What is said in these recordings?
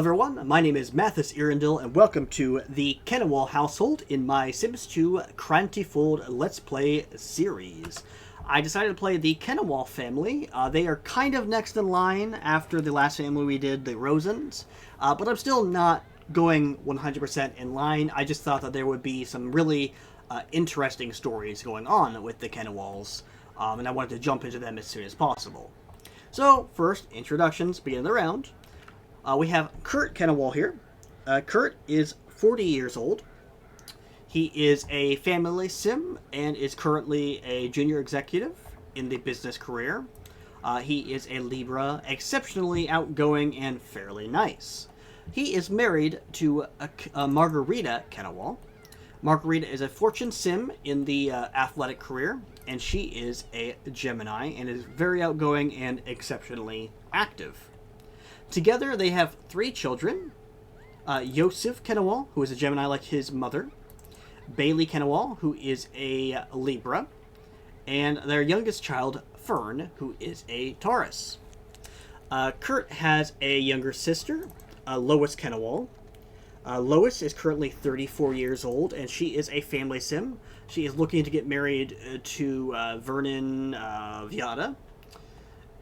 everyone, my name is Mathis Irindil, and welcome to the Keniwal household in my Sims 2 Krand-ti-Fold Let's Play series. I decided to play the Keniwal family. They are kind of next in line after the last family we did, the Rosens, but I'm still not going 100% in line. I just thought that there would be some really interesting stories going on with the Keniwals, and I wanted to jump into them as soon as possible. So, first, introductions, beginning of the round. We have Kurt Keniwal here. Kurt is 40 years old. He is a family sim and is currently a junior executive in the business career. He is a Libra, exceptionally outgoing and fairly nice. He is married to Magherita Keniwal. Magherita is a fortune sim in the athletic career, and she is a Gemini and is very outgoing and exceptionally active. Together, they have 3 children. Yosef Keniwal, who is a Gemini like his mother. Bailey Keniwal, who is a Libra. And their youngest child, Fern, who is a Taurus. Kurt has a younger sister, Lois Keniwal. Lois is currently 34 years old, and she is a family sim. She is looking to get married to Vernon Viada.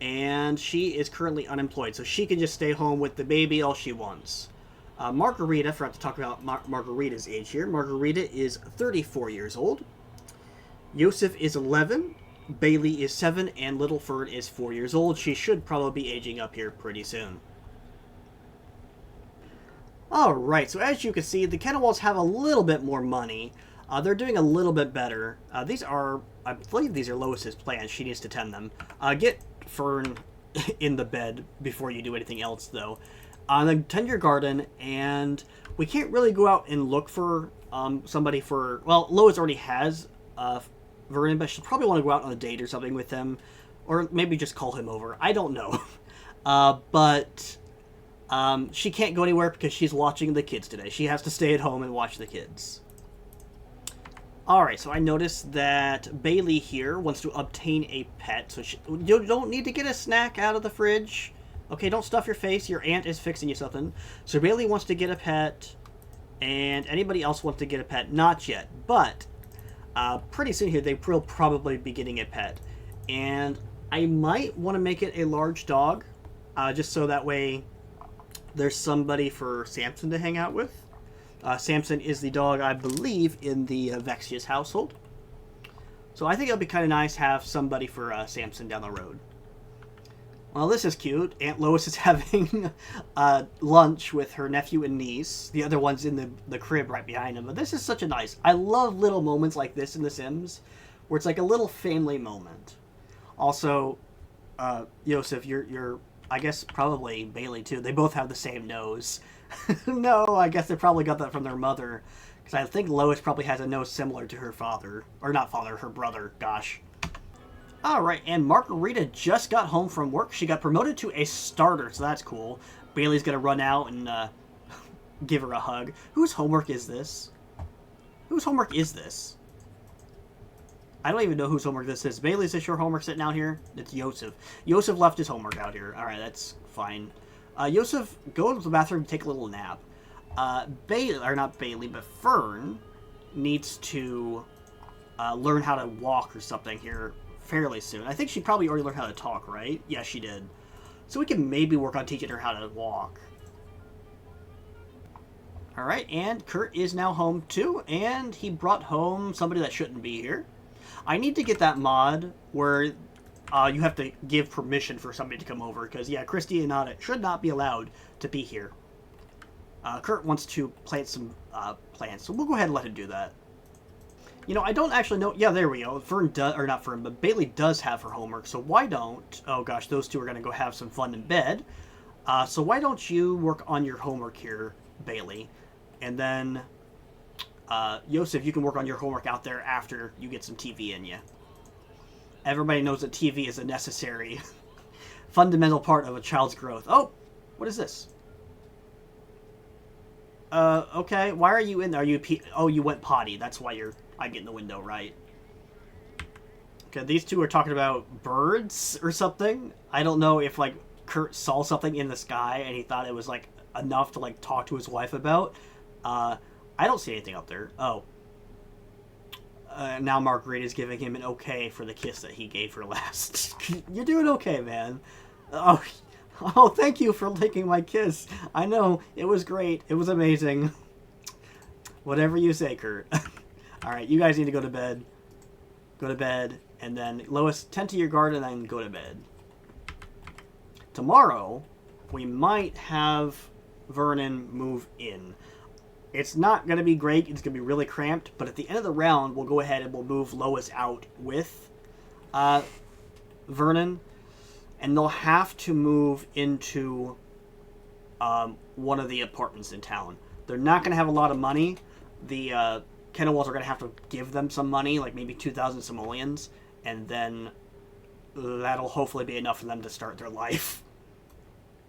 And she is currently unemployed, so she can just stay home with the baby all she wants. Magherita, forgot to talk about Magherita's age here. Magherita is 34 years old. Yosef is 11. Bailey is 7, and little Fern is 4 years old. She should probably be aging up here pretty soon. Alright, so as you can see, the Keniwals have a little bit more money. They're doing a little bit better. I believe these are Lois's plans. She needs to tend them. Get Fern in the bed before you do anything else, though. Then tend your garden, and we can't really go out and look for somebody for... Well, Lois already has Vernon, but she'll probably want to go out on a date or something with him, or maybe just call him over. I don't know. But she can't go anywhere because she's watching the kids today. She has to stay at home and watch the kids. Alright, so I noticed that Bailey here wants to obtain a pet, so you don't need to get a snack out of the fridge. Okay, don't stuff your face, your aunt is fixing you something. So Bailey wants to get a pet, and anybody else wants to get a pet? Not yet, but pretty soon here they will probably be getting a pet. And I might want to make it a large dog, just so that way there's somebody for Samson to hang out with. Samson is the dog, I believe, in the Vexia's household. So I think it'll be kind of nice to have somebody for Samson down the road. Well, this is cute. Aunt Lois is having lunch with her nephew and niece. The other one's in the crib right behind him. But this is such a nice... I love little moments like this in The Sims, where it's like a little family moment. Also, Yosef, you're I guess probably Bailey, too. They both have the same nose. No, I guess they probably got that from their mother. Because I think Lois probably has a nose similar to her father. Or not father, her brother. Gosh. Alright, and Magherita just got home from work. She got promoted to a starter, so that's cool. Bailey's gonna run out and give her a hug. Whose homework is this? Whose homework is this? I don't even know whose homework this is. Bailey, is this your homework sitting out here? It's Yosef. Yosef left his homework out here. Alright, that's fine. Yosef, go to the bathroom and take a little nap. Bailey, or not Bailey, but Fern needs to learn how to walk or something here fairly soon. I think she probably already learned how to talk, right? Yeah, she did. So we can maybe work on teaching her how to walk. Alright, and Kurt is now home too, and he brought home somebody that shouldn't be here. I need to get that mod where you have to give permission for somebody to come over, because, yeah, Christy and Nada should not be allowed to be here. Kurt wants to plant some plants, so we'll go ahead and let him do that. You know, I don't actually know... Yeah, there we go. Fern does... Or not Fern, but Bailey does have her homework, so why don't... Oh, gosh, those two are going to go have some fun in bed. So why don't you work on your homework here, Bailey? And then, Yosef, you can work on your homework out there after you get some TV in you. Everybody knows that TV is a necessary, fundamental part of a child's growth. Oh, what is this? Okay, why are you in there? Are you oh, you went potty. That's why I get in the window, right? Okay, these two are talking about birds or something. I don't know if, like, Kurt saw something in the sky and he thought it was, like, enough to like talk to his wife about. I don't see anything up there. Oh. Now Margarita's giving him an okay for the kiss that he gave her last. You're doing okay, man. Oh, oh, thank you for liking my kiss. I know, it was great. It was amazing. Whatever you say, Kurt. Alright, you guys need to go to bed. Go to bed. And then, Lois, tend to your garden and then go to bed. Tomorrow, we might have Vernon move in. It's not going to be great. It's going to be really cramped. But at the end of the round, we'll go ahead and we'll move Lois out with Vernon. And they'll have to move into one of the apartments in town. They're not going to have a lot of money. The Keniwals are going to have to give them some money, like maybe 2,000 simoleons. And then that'll hopefully be enough for them to start their life.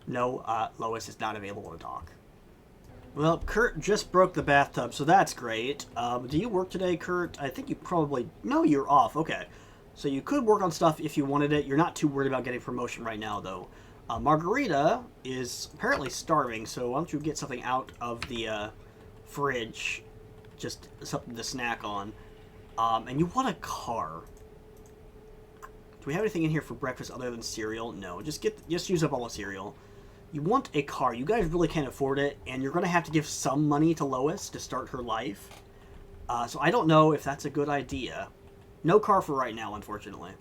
No, Lois is not available to talk. Well, Kurt just broke the bathtub, so that's great. Do you work today, Kurt? I think you probably... No, you're off. Okay. So you could work on stuff if you wanted it. You're not too worried about getting promotion right now, though. Margarita is apparently starving, so why don't you get something out of the fridge. Just something to snack on. And you want a car. Do we have anything in here for breakfast other than cereal? No. Just use up all the cereal. You want a car. You guys really can't afford it, and you're going to have to give some money to Lois to start her life. So I don't know if that's a good idea. No car for right now, unfortunately.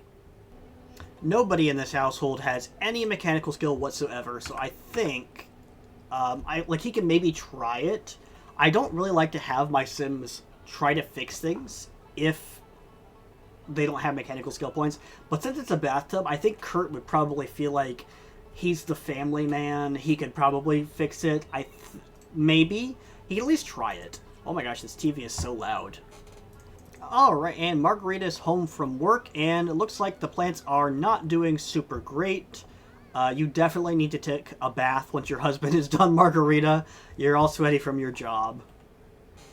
Nobody in this household has any mechanical skill whatsoever, so I think he can maybe try it. I don't really like to have my Sims try to fix things if they don't have mechanical skill points. But since it's a bathtub, I think Kurt would probably feel like he's the family man. He could probably fix it. Maybe. He can at least try it. Oh my gosh, this TV is so loud. Alright, and Margarita's home from work, and it looks like the plants are not doing super great. You definitely need to take a bath once your husband is done, Margarita. You're all sweaty from your job.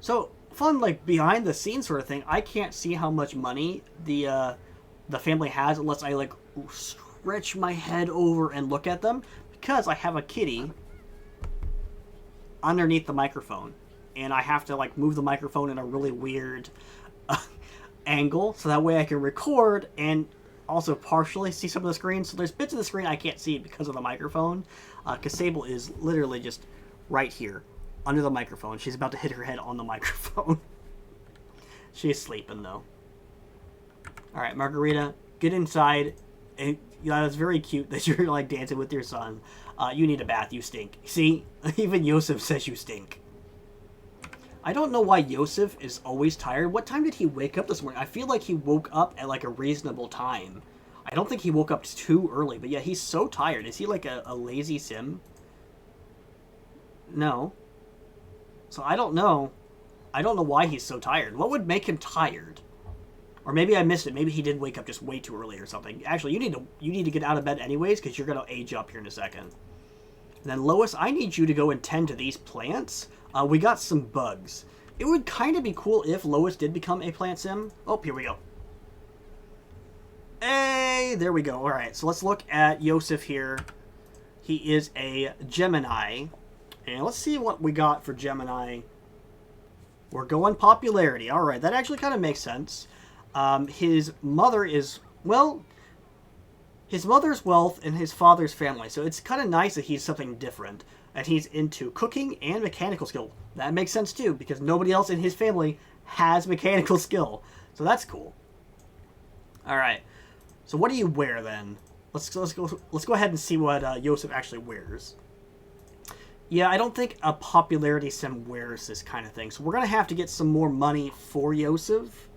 So, fun, like, behind-the-scenes sort of thing. I can't see how much money the family has unless I, like, stretch my head over and look at them, because I have a kitty underneath the microphone, and I have to, like, move the microphone in a really weird angle, so that way I can record and also partially see some of the screen. So there's bits of the screen I can't see because of the microphone, because Sable is literally just right here under the microphone. She's about to hit her head on the microphone. She's sleeping though. Alright, Margarita, get inside. And yeah, it's very cute that you're like dancing with your son. You need a bath, you stink. See, even Yosef says you stink. I don't know why Yosef is always tired. What time did he wake up this morning? I feel like he woke up at like a reasonable time. I don't think he woke up too early, but yeah, he's so tired. Is he like a lazy sim? No. So I don't know. I don't know why he's so tired. What would make him tired? Or maybe I missed it. Maybe he did wake up just way too early or something. Actually, you need to get out of bed anyways, because you're going to age up here in a second. And then Lois, I need you to go and tend to these plants. We got some bugs. It would kind of be cool if Lois did become a plant sim. Oh, here we go. Hey, there we go. All right, so let's look at Yosef here. He is a Gemini. And let's see what we got for Gemini. We're going popularity. All right, that actually kind of makes sense. His mother is, well, his mother's wealth and his father's family. So it's kind of nice that he's something different. And he's into cooking and mechanical skill. That makes sense too, because nobody else in his family has mechanical skill. So that's cool. Alright. So what do you wear then? Let's go ahead and see what Yosef actually wears. Yeah, I don't think a popularity sim wears this kind of thing. So we're going to have to get some more money for Yosef.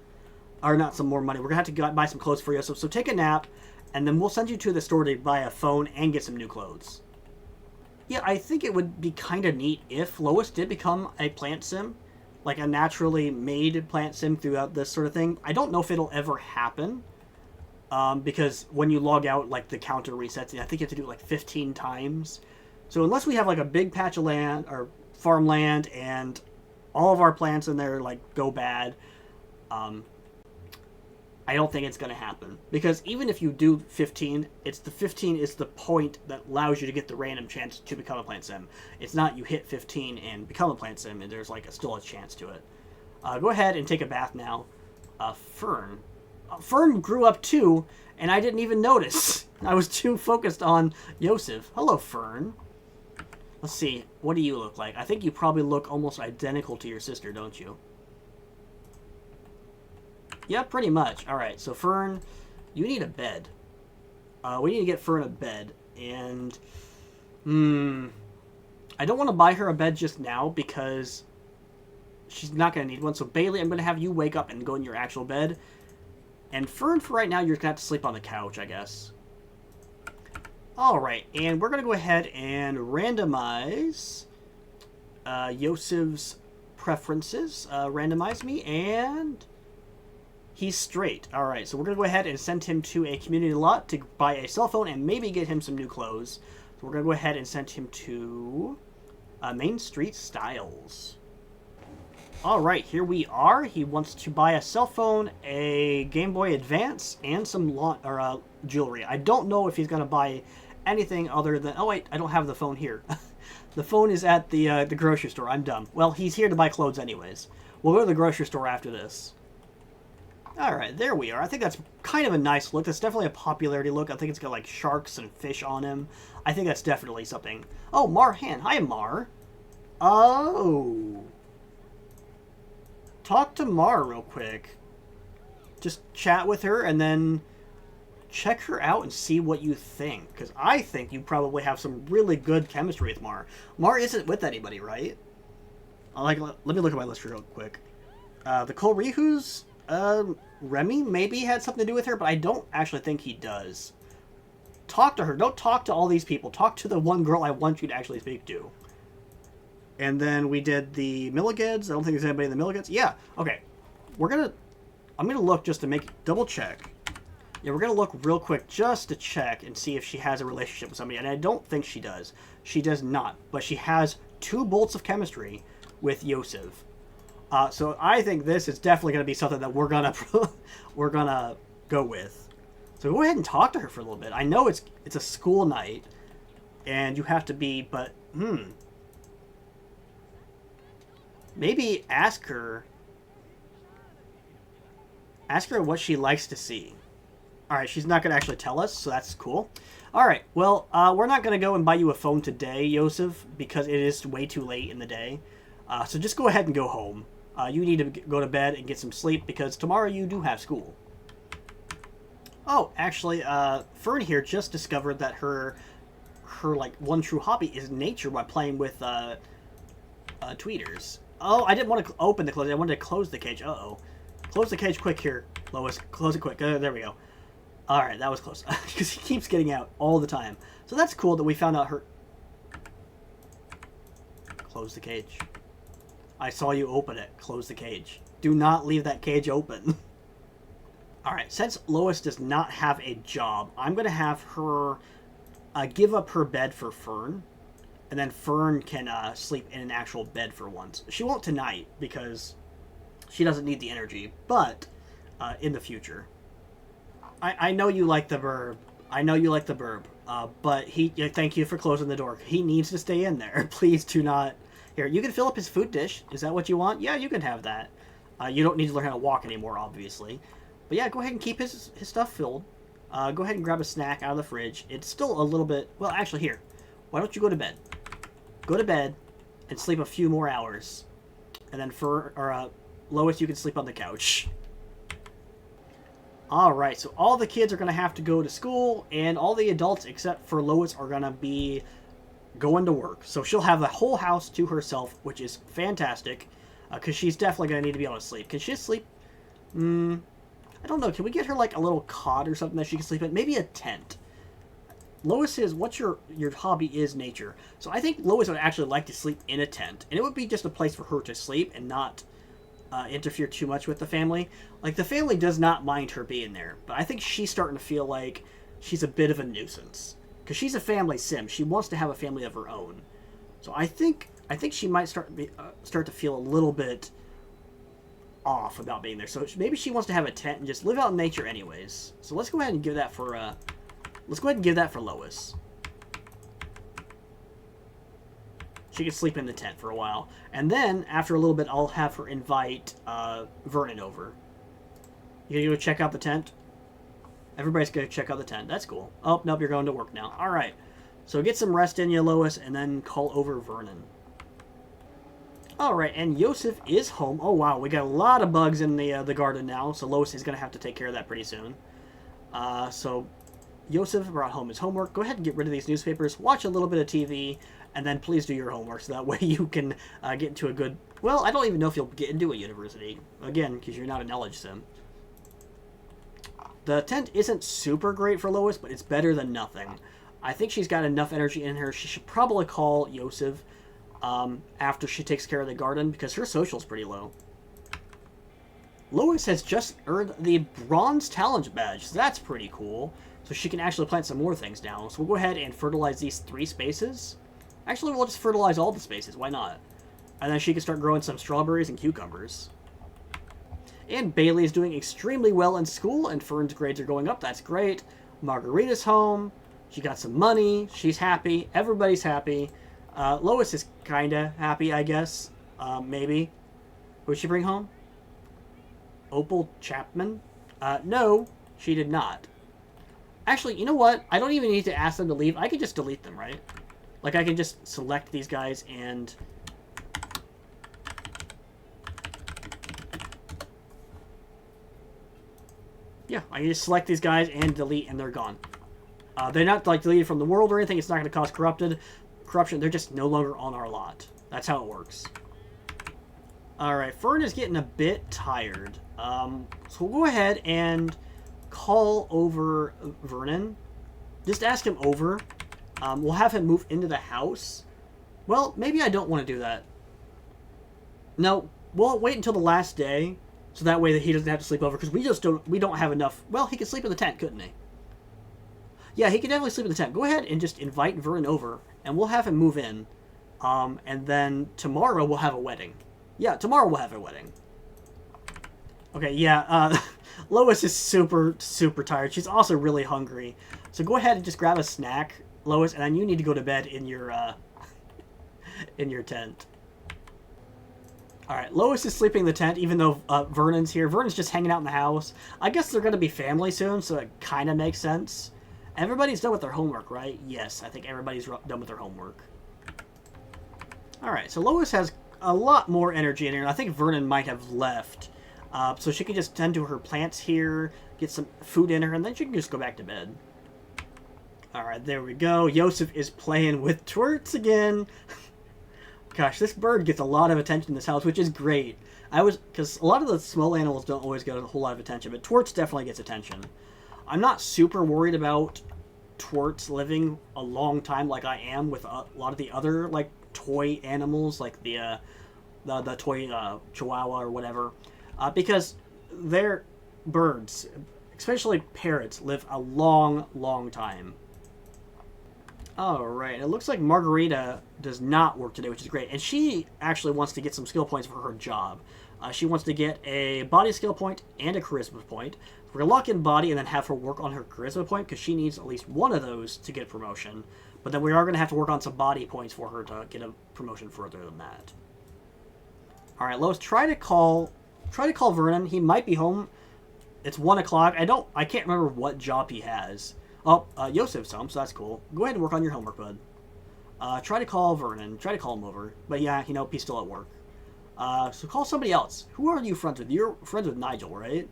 Or not some more money. We're going to have to buy some clothes for Yosef. So take a nap, and then we'll send you to the store to buy a phone and get some new clothes. Yeah, I think it would be kind of neat if Lois did become a plant sim. Like a naturally made plant sim throughout this sort of thing. I don't know if it'll ever happen. Because when you log out, like, the counter resets. I think you have to do it like 15 times. So unless we have like a big patch of land or farmland and all of our plants in there like go bad, I don't think it's going to happen. Because even if you do 15, it's the 15 is the point that allows you to get the random chance to become a plant sim. It's not you hit 15 and become a plant sim, and there's like still a chance to it. Go ahead and take a bath now. Fern. Fern grew up too, and I didn't even notice. I was too focused on Yosef. Hello, Fern. Let's see. What do you look like? I think you probably look almost identical to your sister, don't you? Yeah, pretty much. Alright, so Fern, you need a bed. We need to get Fern a bed. And, I don't want to buy her a bed just now because she's not going to need one. So, Bailey, I'm going to have you wake up and go in your actual bed. And Fern, for right now, you're going to have to sleep on the couch, I guess. Alright, and we're going to go ahead and randomize Yosef's preferences. Randomize me, and he's straight. Alright, so we're going to go ahead and send him to a community lot to buy a cell phone and maybe get him some new clothes. So we're going to go ahead and send him to Main Street Styles. Alright, here we are. He wants to buy a cell phone, a Game Boy Advance, and some jewelry. I don't know if he's going to buy anything other than... Oh, wait, I don't have the phone here. The phone is at the grocery store. I'm dumb. Well, he's here to buy clothes anyways. We'll go to the grocery store after this. Alright, there we are. I think that's kind of a nice look. That's definitely a popularity look. I think it's got, like, sharks and fish on him. I think that's definitely something. Oh, Marhan. Hi, Mar. Oh... Talk to Mar real quick. Just chat with her and then check her out and see what you think. Because I think you probably have some really good chemistry with Mar. Mar isn't with anybody, right? Let me look at my list real quick. The Kolrihus, Remy maybe had something to do with her, but I don't actually think he does. Talk to her. Don't talk to all these people. Talk to the one girl I want you to actually speak to. And then we did the Milligans. I don't think there's anybody in the Milligans. Yeah, okay. I'm gonna look just to double check. Yeah, we're gonna look real quick just to check and see if she has a relationship with somebody. And I don't think she does. She does not. But she has 2 bolts of chemistry with Yosef. So I think this is definitely gonna be something that we're gonna go with. So go ahead and talk to her for a little bit. I know it's a school night, and you have to be, but maybe ask her what she likes to see. Alright, she's not going to actually tell us, so that's cool. Alright, well, we're not going to go and buy you a phone today, Yosef, because it is way too late in the day. So just go ahead and go home. You need to go to bed and get some sleep, because tomorrow you do have school. Oh, actually, Fern here just discovered that her like, one true hobby is nature by playing with, tweeters. Oh, I didn't want to open the close. I wanted to close the cage. Uh-oh. Close the cage quick here, Lois. Close it quick. There we go. Alright, that was close. Because he keeps getting out all the time. So that's cool that we found out her... Close the cage. I saw you open it. Close the cage. Do not leave that cage open. Alright, since Lois does not have a job, I'm going to have her give up her bed for Fern. And then Fern can sleep in an actual bed for once. She won't tonight because she doesn't need the energy, but in the future. I know you like the burb. But thank you for closing the door. He needs to stay in there. Please do not. Here, you can fill up his food dish. Is that what you want? Yeah, you can have that. You don't need to learn how to walk anymore, obviously. But yeah, go ahead and keep his stuff filled. Go ahead and grab a snack out of the fridge. It's still a little bit... Well, actually, here. Why don't you go to bed? Go to bed and sleep a few more hours. And then Lois, you can sleep on the couch. Alright, so all the kids are going to have to go to school, and all the adults except for Lois are going to be going to work. So she'll have the whole house to herself, which is fantastic, because she's definitely going to need to be able to sleep. Can she sleep? I don't know. Can we get her like a little cot or something that she can sleep in? Maybe a tent. Lois says, what's your hobby is nature. So I think Lois would actually like to sleep in a tent. And it would be just a place for her to sleep and not interfere too much with the family. Like, the family does not mind her being there. But I think she's starting to feel like she's a bit of a nuisance. Because she's a family sim. She wants to have a family of her own. So I think she might start to feel a little bit off about being there. So maybe she wants to have a tent and just live out in nature anyways. So let's go ahead and give that for, Lois. She can sleep in the tent for a while. And then, after a little bit, I'll have her invite Vernon over. You gonna go check out the tent? Everybody's gonna check out the tent. That's cool. Oh, nope, you're going to work now. Alright. So get some rest in you, Lois, and then call over Vernon. Alright, and Yosef is home. Oh, wow, we got a lot of bugs in the garden now, so Lois is gonna have to take care of that pretty soon. So Yosef brought home his homework. Go ahead and get rid of these newspapers. Watch a little bit of TV. And then please do your homework, so that way you can get into a good... Well, I don't even know if you'll get into a university. Again, because you're not a knowledge sim. The tent isn't super great for Lois, but it's better than nothing. I think she's got enough energy in her. She should probably call Yosef after she takes care of the garden, because her social's pretty low. Lois has just earned the Bronze Talent Badge, so that's pretty cool. So she can actually plant some more things down. So we'll go ahead and fertilize these 3 spaces. Actually, we'll just fertilize all the spaces. Why not? And then she can start growing some strawberries and cucumbers. And Bailey is doing extremely well in school, and Fern's grades are going up. That's great. Magherita's home. She got some money. She's happy. Everybody's happy. Lois is kind of happy, I guess. Maybe. Who did she bring home? Opal Chapman? No, she did not. Actually, you know what? I don't even need to ask them to leave. I can just delete them, right? Like, I can just select these guys and... Yeah, I can just select these guys and delete, and they're gone. They're not, like, deleted from the world or anything. It's not going to cause corruption. They're just no longer on our lot. That's how it works. Alright, Fern is getting a bit tired. So we'll go ahead and call over Vernon. Just ask him over. We'll have him move into the house. Well, maybe I don't want to do that. No, we'll wait until the last day, so that way that he doesn't have to sleep over, because we don't have enough. Well, he could sleep in the tent, couldn't he? Yeah, he could definitely sleep in the tent. Go ahead and just invite Vernon over, and we'll have him move in. And then tomorrow we'll have a wedding. Yeah, tomorrow we'll have a wedding. Okay, yeah, Lois is super, super tired. She's also really hungry. So go ahead and just grab a snack, Lois, and then you need to go to bed in your tent. Alright, Lois is sleeping in the tent, even though Vernon's here. Vernon's just hanging out in the house. I guess they're going to be family soon, so it kind of makes sense. Everybody's done with their homework, right? Yes, I think everybody's done with their homework. Alright, so Lois has a lot more energy in here. I think Vernon might have left. So she can just tend to her plants here, get some food in her, and then she can just go back to bed. Alright, there we go. Yosef is playing with twerts again. Gosh, this bird gets a lot of attention in this house, which is great. Because a lot of the small animals don't always get a whole lot of attention, but twerts definitely gets attention. I'm not super worried about twerts living a long time like I am with a lot of the other, like, toy animals, like the toy chihuahua or whatever. Because their birds, especially parrots, live a long, long time. Alright, it looks like Magherita does not work today, which is great. And she actually wants to get some skill points for her job. She wants to get a body skill point and a charisma point. We're going to lock in body and then have her work on her charisma point, because she needs at least one of those to get promotion. But then we are going to have to work on some body points for her to get a promotion further than that. Alright, Lois, try to call Vernon. He might be home. It's 1 o'clock. I can't remember what job he has. Oh, Yosef's home, so that's cool. Go ahead and work on your homework, bud. Try to call Vernon. Try to call him over. But yeah, you know, he's still at work. So call somebody else. Who are you friends with? You're friends with Nigel, right?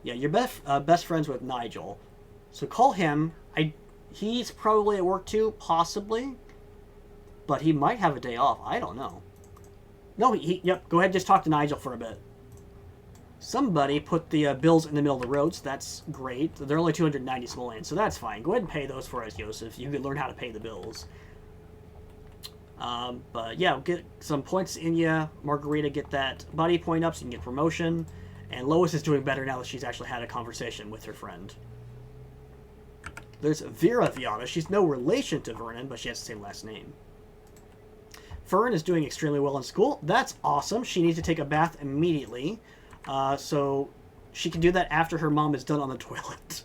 Yeah, you're best friends with Nigel. So call him. He's probably at work too, possibly. But he might have a day off. I don't know. No, yep, go ahead and just talk to Nigel for a bit. Somebody put the bills in the middle of the road, so that's great. They're only 290 simoleons, so that's fine. Go ahead and pay those for us, Yosef. You can learn how to pay the bills. But yeah, get some points in you. Magherita, get that body point up so you can get promotion. And Lois is doing better now that she's actually had a conversation with her friend. There's Vera Viana. She's no relation to Vernon, but she has the same last name. Fern is doing extremely well in school. That's awesome. She needs to take a bath immediately. So she can do that after her mom is done on the toilet.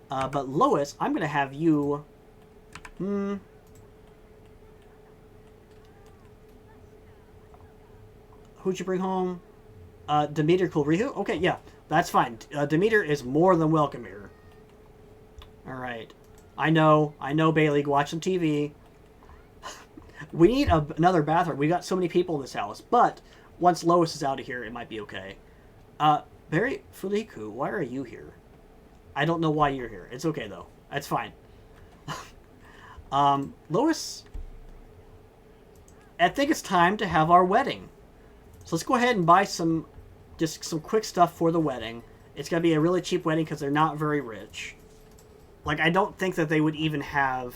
But Lois, I'm going to have you... Who'd you bring home? Demeter Kulrihu? Okay, yeah, that's fine. Demeter is more than welcome here. Alright. I know, Bailey, go watch some TV. We need another bathroom. We got so many people in this house, but once Lois is out of here, it might be okay. Barry Fuliku, why are you here? I don't know why you're here. It's okay, though. That's fine. Lois, I think it's time to have our wedding. So let's go ahead and buy some quick stuff for the wedding. It's going to be a really cheap wedding because they're not very rich. Like, I don't think that they would even have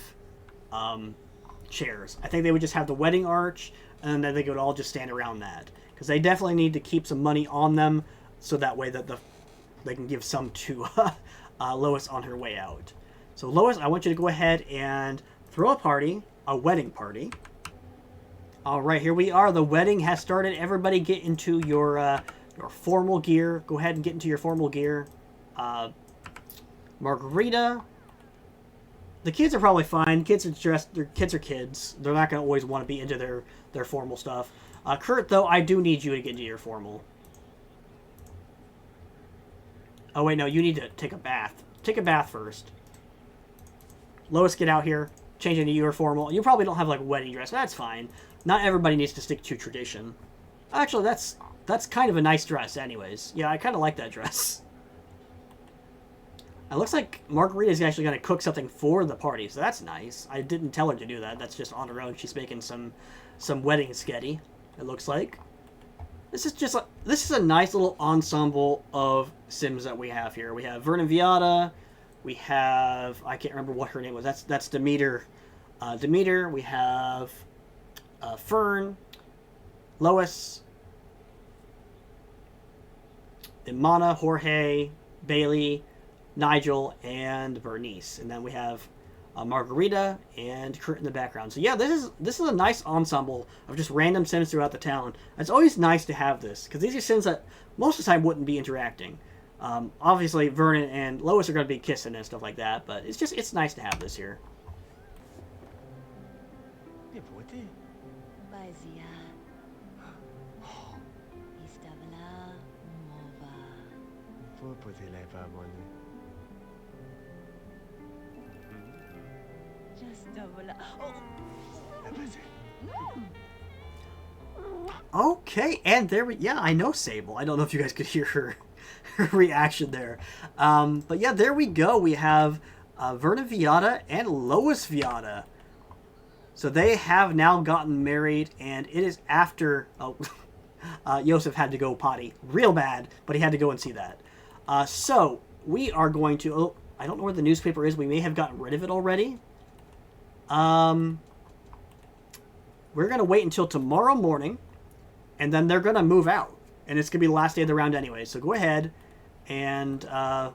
chairs. I think they would just have the wedding arch, and then they could all just stand around that. Because they definitely need to keep some money on them, so that way that they can give some to Lois on her way out. So Lois, I want you to go ahead and throw a party, a wedding party. All right, here we are. The wedding has started. Everybody get into your formal gear. Go ahead and get into your formal gear. Magherita. The kids are probably fine. Kids are dressed. Their kids are kids. They're not going to always want to be into their formal stuff. Kurt, though, I do need you to get into your formal. Oh, wait, no. You need to take a bath. Take a bath first. Lois, get out here. Change into your formal. You probably don't have, like, a wedding dress. That's fine. Not everybody needs to stick to tradition. Actually, that's kind of a nice dress anyways. Yeah, I kind of like that dress. It looks like Magherita's actually going to cook something for the party, so that's nice. I didn't tell her to do that. That's just on her own. She's making some wedding sketty, it looks like. This is a nice little ensemble of Sims that we have here. We have Vernon Viata. We have... I can't remember what her name was. That's Demeter. Demeter. We have Fern. Lois. Imana, Jorge, Bailey, Nigel, and Bernice. And then we have Magherita and Kurt in the background. So yeah, this is a nice ensemble of just random Sims throughout the town. It's always nice to have this, because these are Sims that most of the time wouldn't be interacting. Obviously, Vernon and Lois are going to be kissing and stuff like that, but it's nice to have this here. Okay, and there we... Yeah, I know Sable. I don't know if you guys could hear her reaction there. But yeah, there we go. We have Vernon Viata and Lois Viata. So they have now gotten married, and it is after... Oh, Yosef had to go potty real bad, but he had to go and see that. So we are going to... Oh, I don't know where the newspaper is. We may have gotten rid of it already. We're going to wait until tomorrow morning, and then they're going to move out. And it's going to be the last day of the round anyway. So go ahead and... Oh.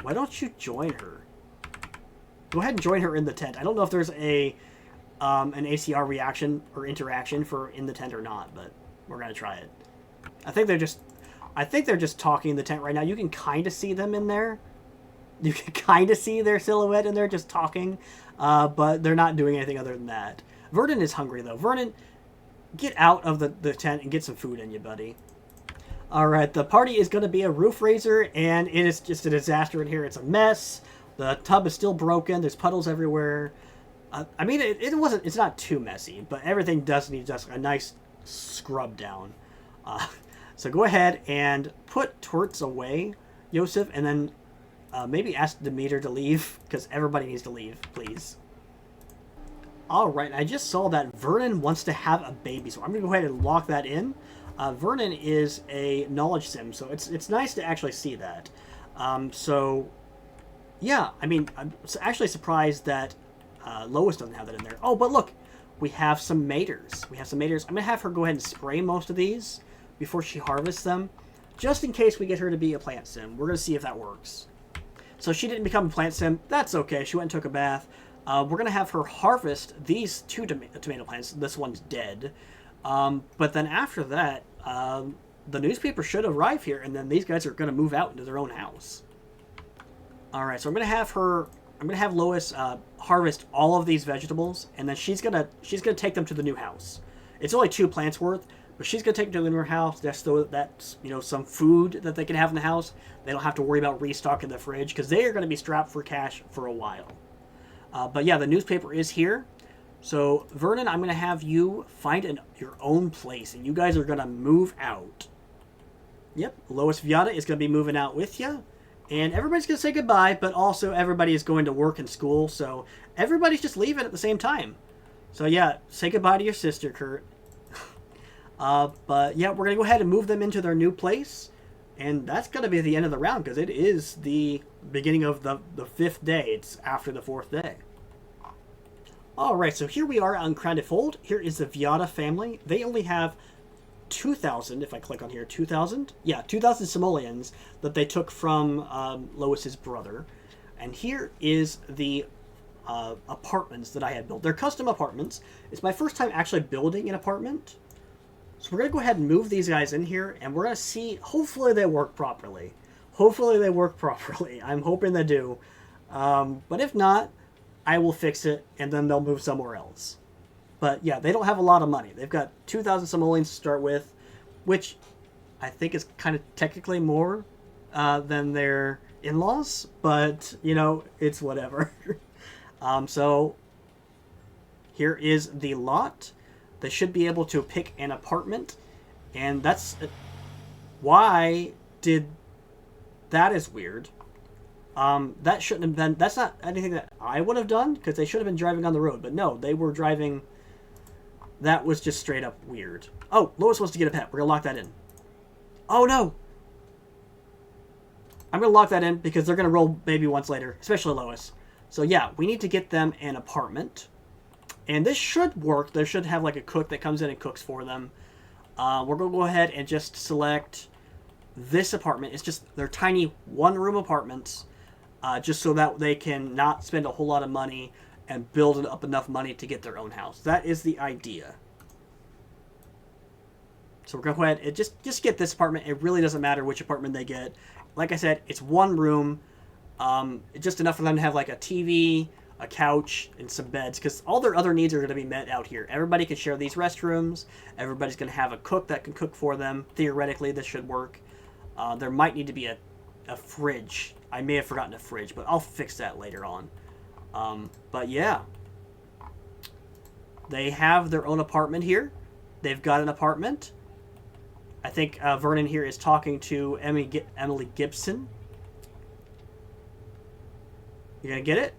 Why don't you join her? Go ahead and join her in the tent. I don't know if there's an ACR reaction or interaction for in the tent or not, but we're going to try it. I think they're just talking in the tent right now. You can kind of see them in there. You can kind of see their silhouette in there just talking, but they're not doing anything other than that. Vernon is hungry, though. Vernon, get out of the tent and get some food in you, buddy. All right, the party is going to be a roof raiser, and it is just a disaster in here. It's a mess. The tub is still broken. There's puddles everywhere. I mean, it's not too messy, but everything does need just a nice scrub down. So go ahead and put Torts away, Yosef, and then maybe ask Demeter to leave, because everybody needs to leave, please. Alright, I just saw that Vernon wants to have a baby, so I'm going to go ahead and lock that in. Vernon is a knowledge sim, so it's nice to actually see that. So, yeah, I mean, I'm actually surprised that Lois doesn't have that in there. Oh, but look, we have some maters. I'm going to have her go ahead and spray most of these before she harvests them, just in case we get her to be a plant sim. We're going to see if that works. So she didn't become a plant sim. That's okay. She went and took a bath. We're going to have her harvest these two tomato plants. This one's dead. But then after that, the newspaper should arrive here, and then these guys are going to move out into their own house. All right, so I'm going to have Lois harvest all of these vegetables, and then she's gonna take them to the new house. It's only 2 plants worth, but she's gonna take them to the new house. That's some food that they can have in the house. They don't have to worry about restocking the fridge because they are going to be strapped for cash for a while. But yeah, the newspaper is here. So Vernon, I'm going to have you find your own place, and you guys are going to move out. Yep, Lois Viata is going to be moving out with you. And everybody's going to say goodbye, but also everybody is going to work and school, so everybody's just leaving at the same time. So yeah, say goodbye to your sister, Kurt. But yeah, we're going to go ahead and move them into their new place. And that's going to be the end of the round, because it is the beginning of the 5th day. It's after the 4th day. Alright, so here we are on Krand-ti-Fold. Here is the Viata family. They only have 2,000, if I click on here, 2,000? Yeah, 2,000 simoleons that they took from Lois's brother. And here is the apartments that I had built. They're custom apartments. It's my first time actually building an apartment. So we're going to go ahead and move these guys in here, and we're going to see, hopefully they work properly. Hopefully they work properly. I'm hoping they do. But if not, I will fix it, and then they'll move somewhere else. But yeah, they don't have a lot of money. They've got 2,000 simoleons to start with, which I think is kind of technically more than their in-laws, but, you know, it's whatever. So here is the lot. They should be able to pick an apartment, and that's... Why did... That is weird. That shouldn't have been... That's not anything that I would have done, because they should have been driving on the road. But no, they were driving... That was just straight up weird. Oh, Lois wants to get a pet. We're going to lock that in. Oh, no! I'm going to lock that in, because they're going to roll baby once later, especially Lois. So yeah, we need to get them an apartment. And this should work. They should have like a cook that comes in and cooks for them. We're going to go ahead and just select this apartment. It's just, they're tiny one-room apartments. Just so that they can not spend a whole lot of money and build up enough money to get their own house. That is the idea. So we're going to go ahead and just get this apartment. It really doesn't matter which apartment they get. Like I said, it's one room. Just enough for them to have like a TV, a couch, and some beds, because all their other needs are going to be met out here. Everybody can share these restrooms. Everybody's going to have a cook that can cook for them. Theoretically, this should work. There might need to be a fridge. I may have forgotten a fridge, but I'll fix that later on. But yeah. They have their own apartment here. They've got an apartment. I think Vernon here is talking to Emily Gibson. You gonna get it?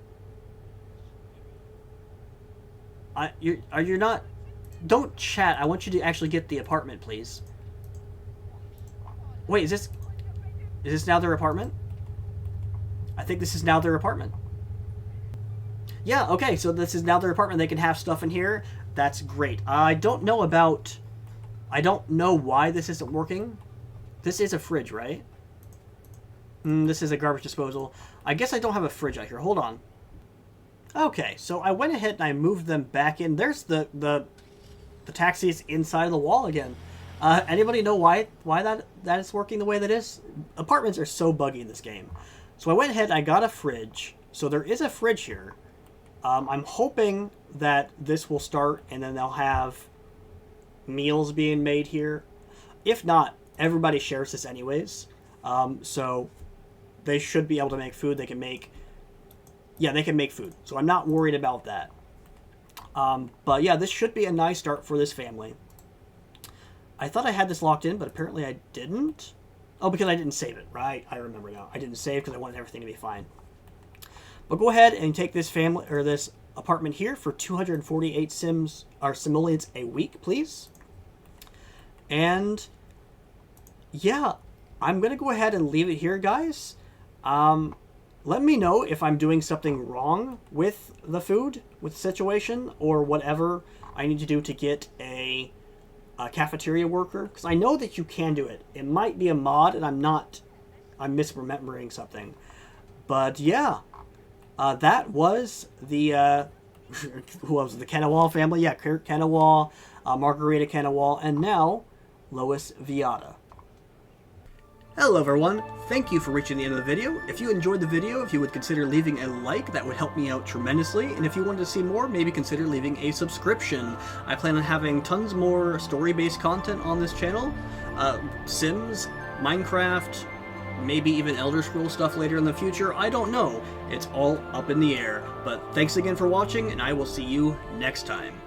You're not... Don't chat. I want you to actually get the apartment, please. Wait, is this now their apartment? I think this is now their apartment. Yeah, okay, so this is now their apartment. They can have stuff in here. That's great. I don't know why this isn't working. This is a fridge, right? This is a garbage disposal. I guess I don't have a fridge out here. Hold on. Okay, so I went ahead and I moved them back in. There's the taxis inside of the wall again. Anybody know why that is working the way that is? Apartments are so buggy in this game. So I went ahead and I got a fridge. So there is a fridge here. I'm hoping that this will start and then they'll have meals being made here. If not, everybody shares this anyways. So they should be able to make food. They can make food. So I'm not worried about that. But yeah, this should be a nice start for this family. I thought I had this locked in, but apparently I didn't. Oh, because I didn't save it, right? I remember now. I didn't save because I wanted everything to be fine. But go ahead and take this family or this apartment here for 248 simoleons a week, please. And yeah, I'm gonna go ahead and leave it here, guys. Let me know if I'm doing something wrong with the food, with the situation, or whatever I need to do to get a cafeteria worker, because I know that you can do it. It might be a mod, and I'm misremembering something. But yeah, that was the who else? The Keniwal family. Yeah, Kurt Keniwal, Margarita Keniwal, and now Lois Viata. Hello everyone, thank you for reaching the end of the video. If you enjoyed the video, if you would consider leaving a like, that would help me out tremendously, and if you wanted to see more, maybe consider leaving a subscription. I plan on having tons more story-based content on this channel, Sims, Minecraft, maybe even Elder Scrolls stuff later in the future, I don't know. It's all up in the air, but thanks again for watching, and I will see you next time.